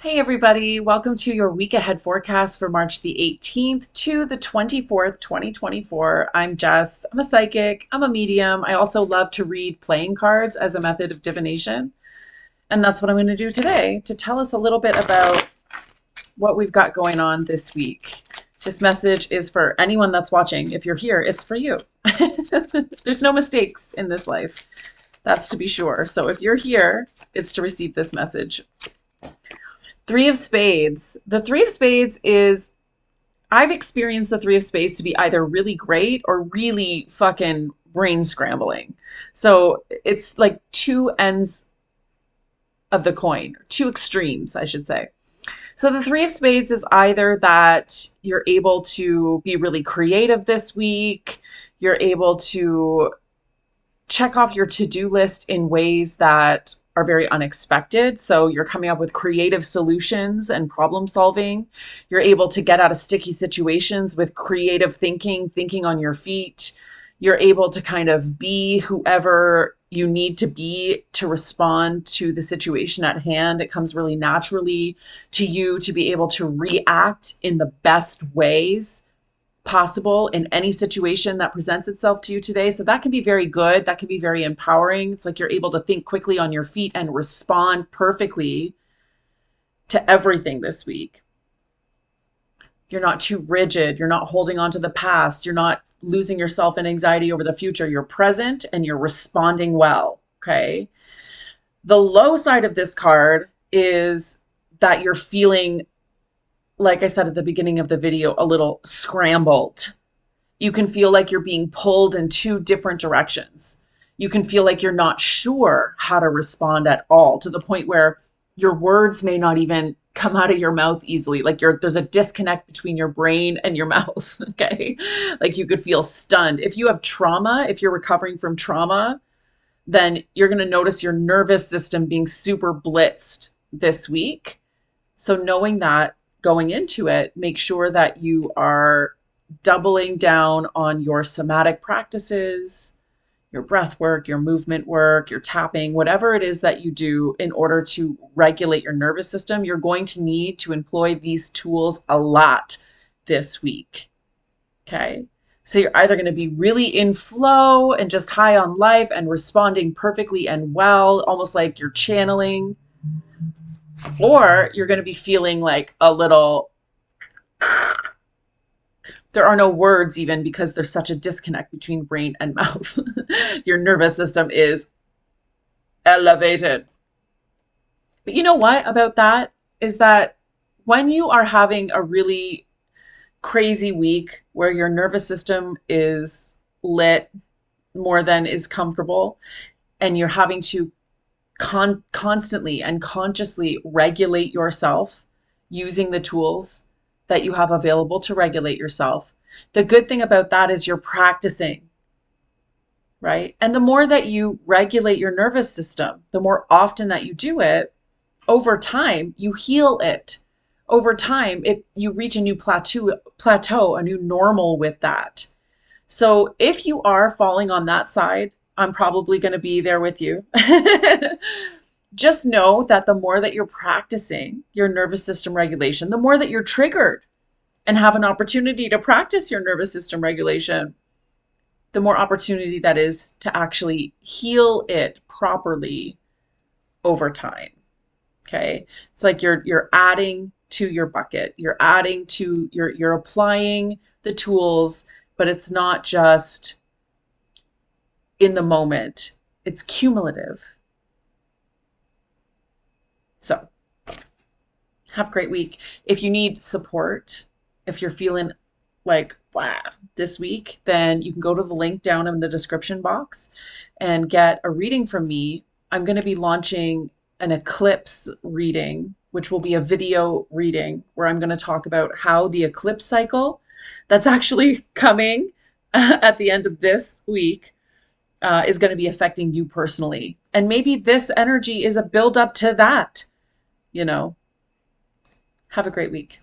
Hey everybody, welcome to your week ahead forecast for March the 18th to the 24th, 2024. I'm Jess. I'm a psychic, I'm a medium. I also love to read playing cards as a method of divination. And that's what I'm going to do today to tell us a little bit about what we've got going on this week. This message is for anyone that's watching. If you're here, it's for you. There's no mistakes in this life. That's to be sure. So if you're here, it's to receive this message. Three of Spades. The Three of Spades is, I've experienced the Three of Spades to be either really great or really fucking brain scrambling. So it's like two ends of the coin, two extremes, I should say. So the Three of Spades is either that you're able to be really creative this week, you're able to check off your to-do list in ways that are very unexpected. So you're coming up with creative solutions and problem solving. You're able to get out of sticky situations with creative thinking, thinking on your feet. You're able to kind of be whoever you need to be to respond to the situation at hand. It comes really naturally to you to be able to react in the best ways possible in any situation that presents itself to you today. So that can be very good. That can be very empowering. It's like you're able to think quickly on your feet and respond perfectly to everything this week. You're not too rigid. You're not holding on to the past. You're not losing yourself in anxiety over the future. You're present and you're responding well. Okay. The low side of this card is that you're feeling, like I said at the beginning of the video, a little scrambled. You can feel like you're being pulled in two different directions. You can feel like you're not sure how to respond at all, to the point where your words may not even come out of your mouth easily. Like there's a disconnect between your brain and your mouth. Okay. Like you could feel stunned. If you have trauma, if you're recovering from trauma, then you're going to notice your nervous system being super blitzed this week. So knowing that, going into it, make sure that you are doubling down on your somatic practices, your breath work, your movement work, your tapping, whatever it is that you do in order to regulate your nervous system. You're going to need to employ these tools a lot this week. Okay. So you're either going to be really in flow and just high on life and responding perfectly and well, almost like you're channeling, or you're going to be feeling like a little, there are no words even because there's such a disconnect between brain and mouth. Your nervous system is elevated. But you know what about that is that when you are having a really crazy week where your nervous system is lit more than is comfortable, and you're having to constantly and consciously regulate yourself using the tools that you have available to regulate yourself. The good thing about that is you're practicing, right? And the more that you regulate your nervous system, the more often that you do it, over time, you heal it. Over time, you reach a new plateau, a new normal with that. So if you are falling on that side, I'm probably going to be there with you. Just know that the more that you're practicing your nervous system regulation, the more that you're triggered and have an opportunity to practice your nervous system regulation, the more opportunity that is to actually heal it properly over time. Okay. It's like you're adding to your bucket. You're applying the tools, but it's not just in the moment. It's cumulative. So have a great week. If you need support, if you're feeling like blah this week, then you can go to the link down in the description box and get a reading from me. I'm going to be launching an eclipse reading, which will be a video reading where I'm going to talk about how the eclipse cycle that's actually coming at the end of this week is going to be affecting you personally. And maybe this energy is a build up to that, you know. Have a great week.